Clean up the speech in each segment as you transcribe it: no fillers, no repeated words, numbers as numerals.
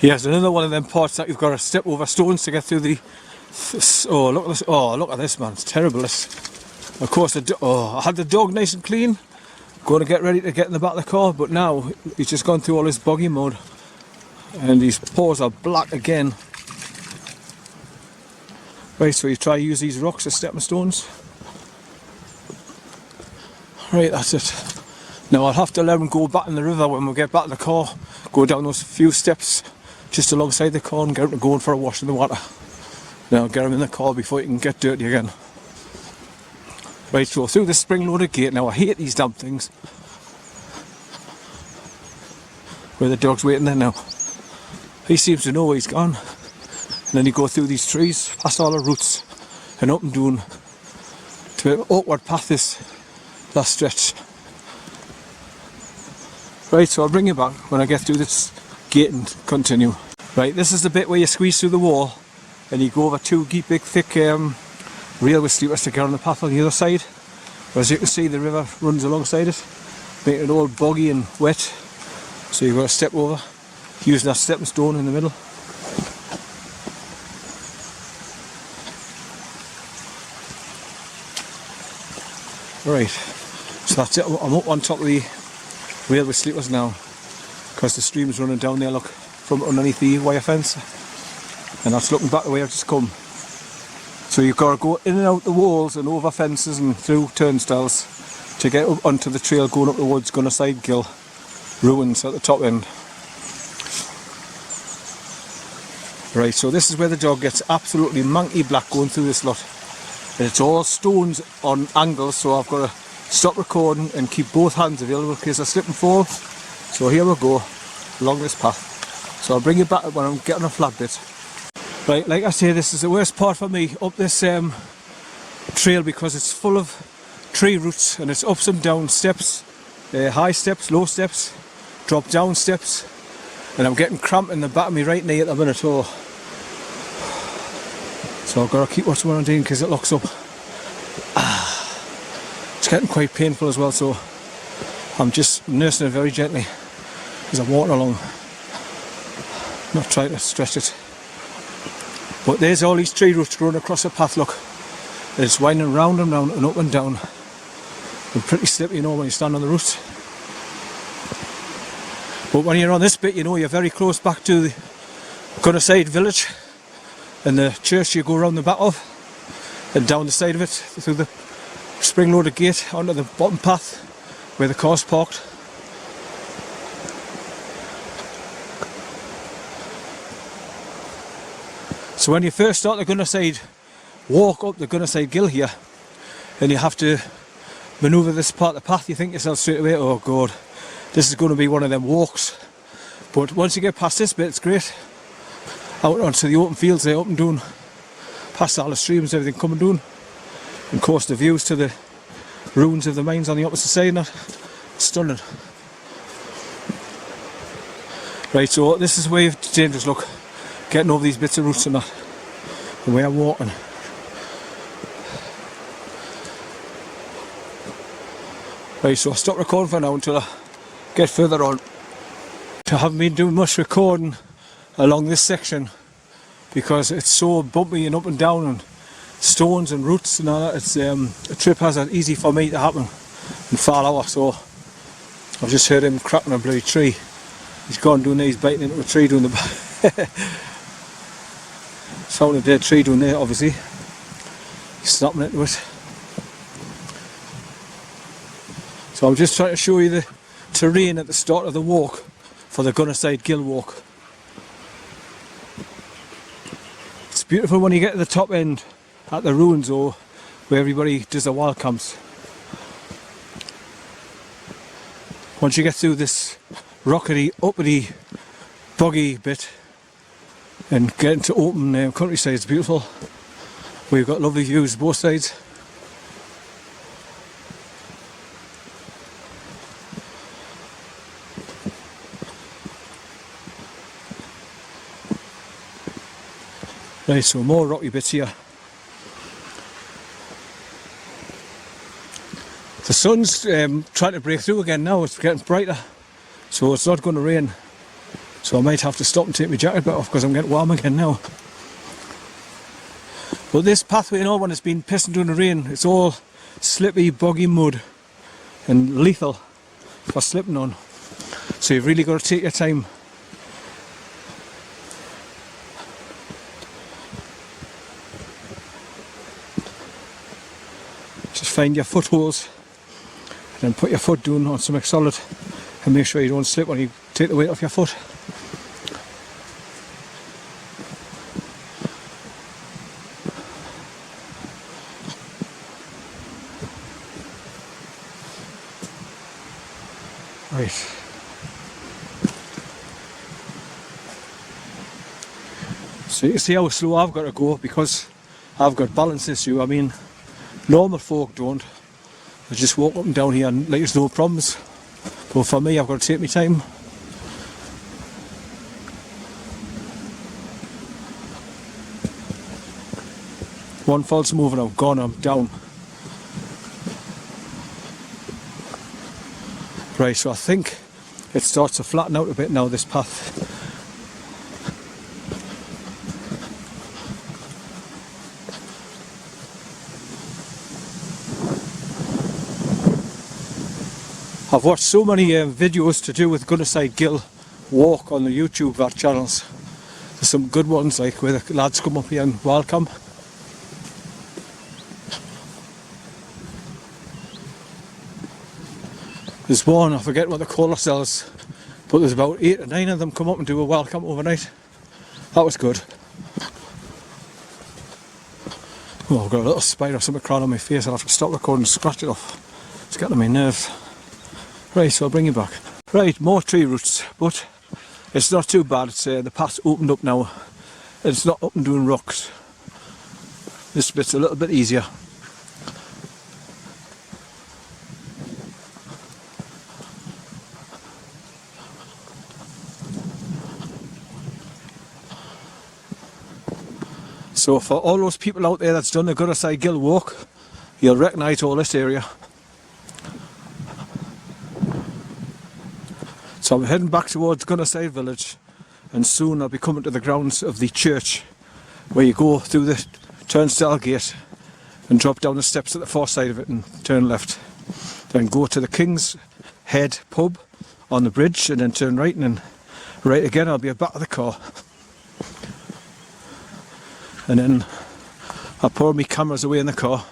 Here's another one of them parts that you've got to step over stones to get through the... Oh, look at this. Oh, look at this, man. It's terrible, this. Of course, I had the dog nice and clean. Going to get ready to get in the back of the car, but now he's just gone through all his boggy mud. And his paws are black again. Right, so you try to use these rocks as stepping stones. Right, that's it. Now I'll have to let him go back in the river when we get back in the car. Go down those few steps just alongside the car and get him to go in for a wash in the water. Now get him in the car before he can get dirty again. Right, so through the spring-loaded gate. Now I hate these damn things. Where the dog's waiting there now. He seems to know where he's gone. And then you go through these trees, past all the roots, and up and down to an awkward path this last stretch. Right, so I'll bring you back when I get through this gate and continue. Right, this is the bit where you squeeze through the wall and you go over two big thick railway sleepers to get on the path on the other side. As you can see, the river runs alongside it, making it all boggy and wet. So you've got to step over, using that stepping stone in the middle. Right, so that's it. I'm up on top of the railway sleepers now, because the stream's running down there, look, from underneath the wire fence, and that's looking back the way I've just come. So you've got to go in and out the walls and over fences and through turnstiles to get up onto the trail going up towards Gunnerside Gill ruins at the top end. Right, so this is where the dog gets absolutely monkey black going through this lot. And it's all stones on angles, so I've got to stop recording and keep both hands available in case I slip and fall. So here we go, along this path. So I'll bring you back when I'm getting a flat bit. Right, like I say, this is the worst part for me up this trail, because it's full of tree roots and it's ups and down steps, high steps, low steps, drop down steps, and I'm getting cramp in the back of my right knee at the minute. So I've got to keep watching what I'm doing because it locks up. It's getting quite painful as well, so I'm just nursing it very gently as I'm walking along, not trying to stretch it. But there's all these tree roots growing across the path, look. It's winding round and round and up and down. And pretty slippery, you know, when you stand on the roots. But when you're on this bit, you know, you're very close back to the Gunnerside village and the church you go around the back of, and down the side of it through the spring-loaded gate onto the bottom path where the car's parked. So when you first start the Gunnerside, walk up the Gunnerside Gill here, and you have to manoeuvre this part of the path, you think to yourself straight away, oh god, this is going to be one of them walks. But once you get past this bit, it's great. Out onto the open fields there, up and down, past all the streams, everything coming down. And of course the views to the ruins of the mines on the opposite side and that, stunning. Right, so this is where it's dangerous, look, getting over these bits of roots and that, the way I'm walking. Right, so I'll stop recording for now until I get further on. I haven't been doing much recording along this section because it's so bumpy and up and down and stones and roots and all that. It's a trip hasn't easy for me to happen and fall over, so I've just heard him cracking a bloody tree. He's gone down there, he's biting into a tree down the back. Found a dead tree down there, obviously. He's snapping into it. So I'm just trying to show you the terrain at the start of the walk for the Gunnerside Gill walk. It's beautiful when you get to the top end at the ruins or where everybody does their wild camps. Once you get through this rockety, uppity, boggy bit and get into open countryside, it's beautiful. We've got lovely views both sides. Right, so more rocky bits here. The sun's trying to break through again now, it's getting brighter, so it's not going to rain So I might have to stop and take my jacket back off because I'm getting warm again now. But this pathway, you know, when it's been pissing down the rain, it's all slippy, boggy mud and lethal for slipping on. So you've really got to take your time. Just find your footholds and then put your foot down on something solid and make sure you don't slip when you take the weight off your foot. Right. So you can see how slow I've got to go because I've got balance issue. I mean, normal folk don't. They just walk up and down here and like there's no problems. But for me, I've got to take my time. One false move and I'm gone, I'm down. Right, so I think it starts to flatten out a bit now, this path. I've watched so many videos to do with Gunnerside Gill walk on the YouTube channels. There's some good ones like where the lads come up here and welcome. There's one, I forget what they call themselves, but there's about 8 or 9 of them come up and do a welcome overnight. That was good. Oh, I've got a little spider or something crawling on my face. I'll have to stop recording and scratch it off. It's getting on my nerves. Right, so I'll bring you back. Right, more tree roots, but it's not too bad. It's the path's opened up now. It's not up and doing rocks. This bit's a little bit easier. So for all those people out there that's done the Gunnerside Gill walk, you'll recognise all this area. So I'm heading back towards Gunnerside Village and soon I'll be coming to the grounds of the church where you go through the turnstile gate and drop down the steps at the far side of it and turn left. Then go to the King's Head pub on the bridge and then turn right and then right again. I'll be at the back of the car. And then I'll pour my cameras away in the car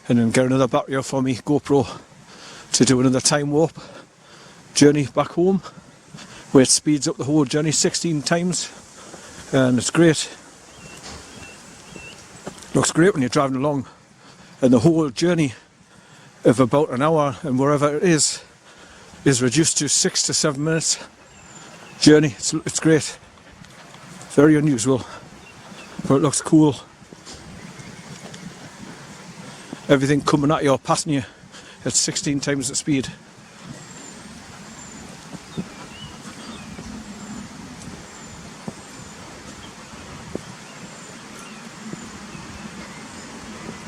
and then get another battery for me GoPro to do another time warp journey back home where it speeds up the whole journey 16 times and it's great. Looks great when you're driving along, and the whole journey of about an hour and wherever it is reduced to 6 to 7 minutes journey. It's great. Very unusual. But it looks cool. Everything coming at you or passing you at 16 times the speed.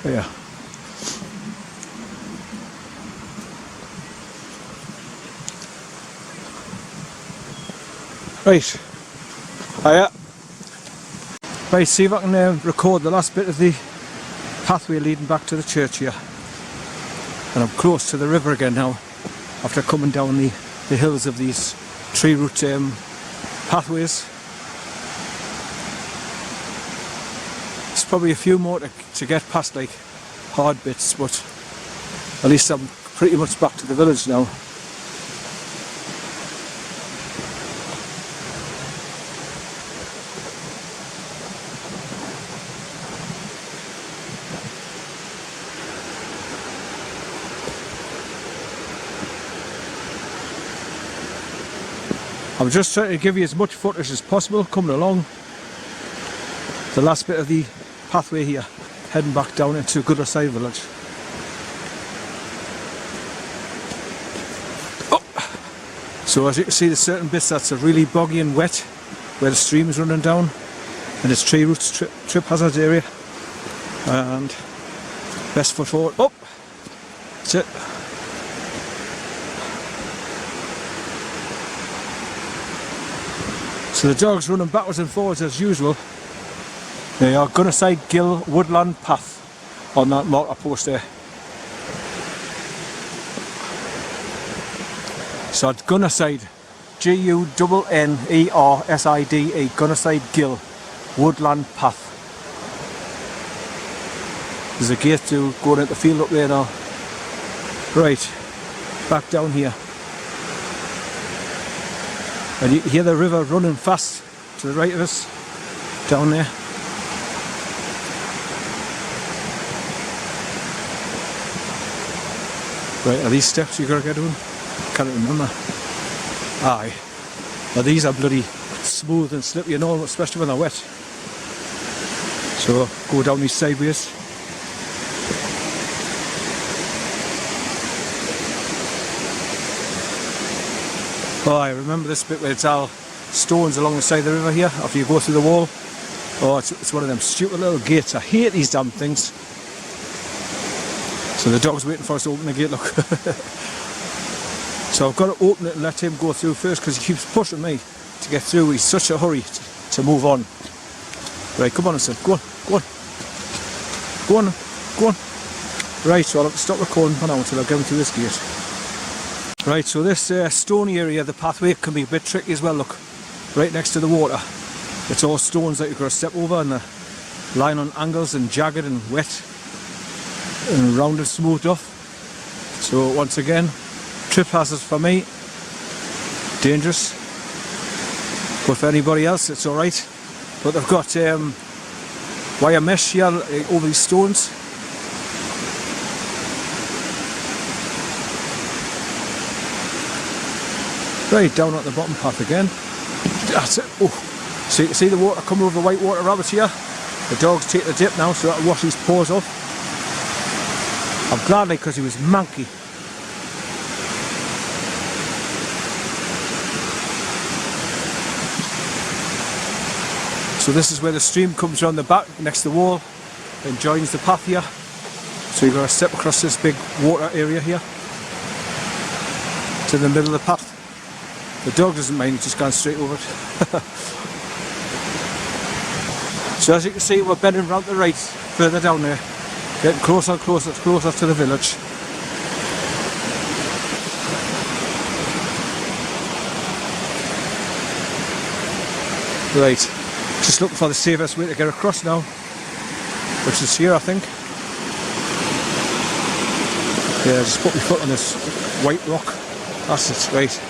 Yeah. Right. Hiya. Right, see if I can record the last bit of the pathway leading back to the church here. And I'm close to the river again now, after coming down the hills of these tree root pathways. There's probably a few more to get past, like hard bits, but at least I'm pretty much back to the village now. I'm just trying to give you as much footage as possible coming along the last bit of the pathway here, heading back down into Gunnerside Village. Oh. So as you can see, there's certain bits that's really boggy and wet where the stream is running down, and it's tree roots trip hazard area, and best foot forward. Oh, that's it. So the dog's running backwards and forwards as usual. There you are, Gunnerside Gill Woodland Path on that marker post there. So it's Gunnerside, Gunnerside, Gunnerside Gill Woodland Path. There's a gate to go into the field up there now. Right, back down here. And you hear the river running fast to the right of us, down there. Right, are these steps you gotta get on? Can't remember. Aye. Now these are bloody smooth and slippery and all, especially when they're wet. So go down these sideways. Oh, I remember this bit where it's all stones along the side of the river here after you go through the wall. Oh, it's one of them stupid little gates. I hate these damn things. So the dog's waiting for us to open the gate, look. So I've got to open it and let him go through first because he keeps pushing me to get through. He's such a hurry to move on. Right, come on, son. Go on, go on. Go on, go on. Right, so I'll have to stop recording for now until I get him through this gate. Right, so this stony area, the pathway can be a bit tricky as well, look. Right next to the water. It's all stones that you've got to step over and they're lying on angles and jagged and wet and round and smoothed off. So once again, trip hazard for me. Dangerous. But for anybody else, it's alright. But they've got wire mesh here over these stones. Right, down at the bottom path again. That's it. Oh. So you can see the water coming over the white water rabbit here. The dog's taking the dip now, so that'll wash his paws off. I'm glad because he was manky. So this is where the stream comes around the back next to the wall and joins the path here. So you've got to step across this big water area here to the middle of the path. The dog doesn't mind, he's just gone straight over it. So as you can see, we're bending round to the right, further down there, getting closer and closer to the village. Right, just looking for the safest way to get across now, which is here, I think. Yeah, just put my foot on this white rock. That's it, right.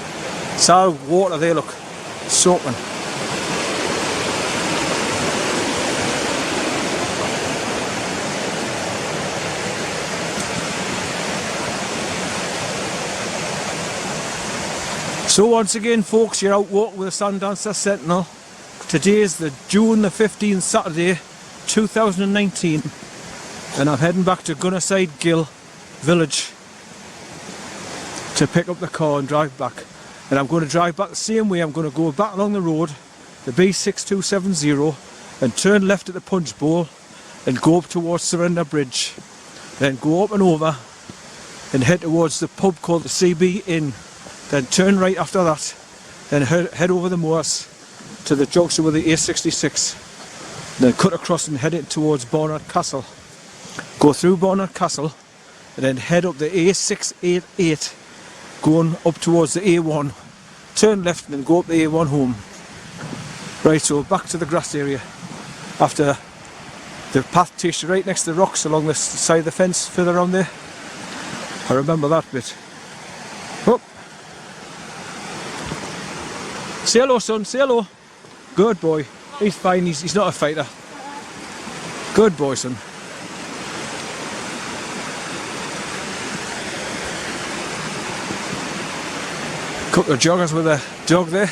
It's all water there, look, soaking. So once again, folks, you're out walking with the Sandancer Sentinel. Today is the June the 15th, Saturday, 2019, and I'm heading back to Gunnerside Gill Village to pick up the car and drive back. And I'm going to drive back the same way. I'm going to go back along the road, the B6270, and turn left at the Punch Bowl and go up towards Surrender Bridge. Then go up and over and head towards the pub called the CB Inn. Then turn right after that. Then head over the moors to the junction with the A66. Then cut across and head it towards Barnard Castle. Go through Barnard Castle and then head up the A688. Going up towards the A1, turn left and then go up the A1 home. Right, so back to the grass area after the path takes you right next to the rocks along the side of the fence further around there. I remember that bit. Oh. Say hello, son, say hello. Good boy. He's fine, he's not a fighter. Good boy, son. Couple of joggers with a dog there.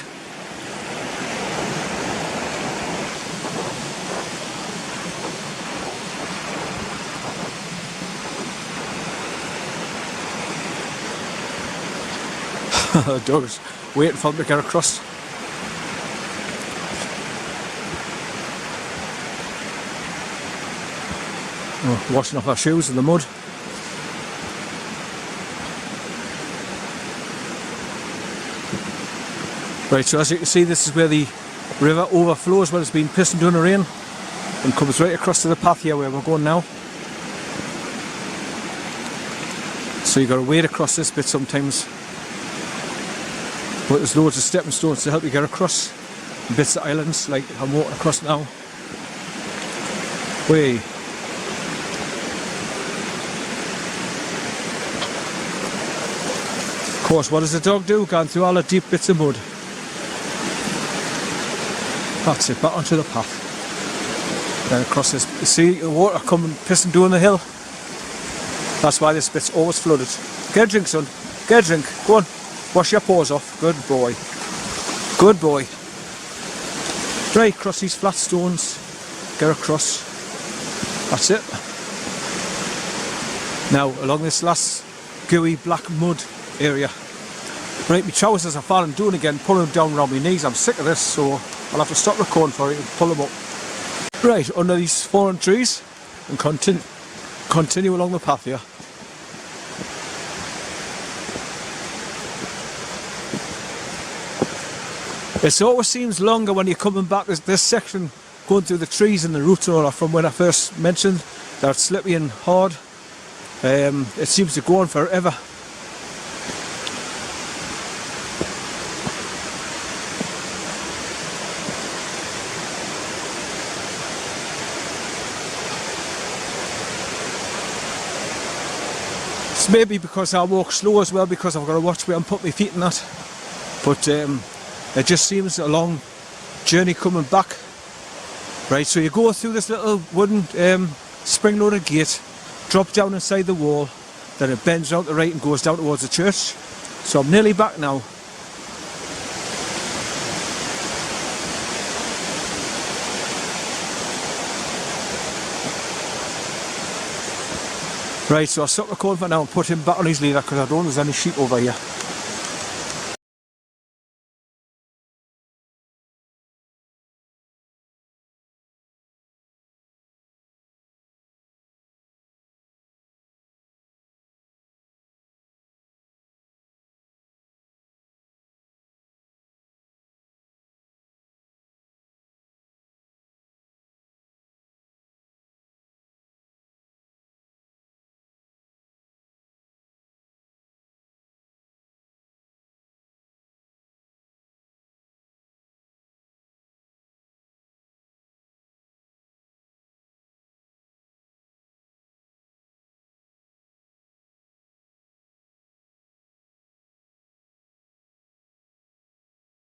The dog's waiting for them to get across. Oh, washing off our shoes in the mud. Right, so as you can see, this is where the river overflows when it's been pissing down the rain and comes right across to the path here where we're going now. So you've got to wade across this bit sometimes. But there's loads of stepping stones to help you get across bits of islands like I'm walking across now. Way. Of course, what does the dog do? Going through all the deep bits of mud. That's it, back onto the path. Then across this, you see the water coming pissing down the hill. That's why this bit's always flooded. Get a drink, son. Get a drink. Go on. Wash your paws off. Good boy. Good boy. Right, across these flat stones. Get across. That's it. Now, along this last gooey black mud area. Right, my trousers are falling down again, pulling them down around my knees. I'm sick of this, so I'll have to stop recording for it and pull them up. Right, under these fallen trees and continue along the path here. It always seems longer when you're coming back. This section going through the trees and the roots and all that from when I first mentioned that it's slippy and hard. It seems to go on forever. It's maybe because I walk slow as well, because I've got to watch where I'm putting my feet in that. But it just seems a long journey coming back. Right, so you go through this little wooden spring-loaded gate, drop down inside the wall, then it bends out to the right and goes down towards the church. So I'm nearly back now. Right, so I'll stop recording for now and put him back on his leader because I don't think there's any sheep over here.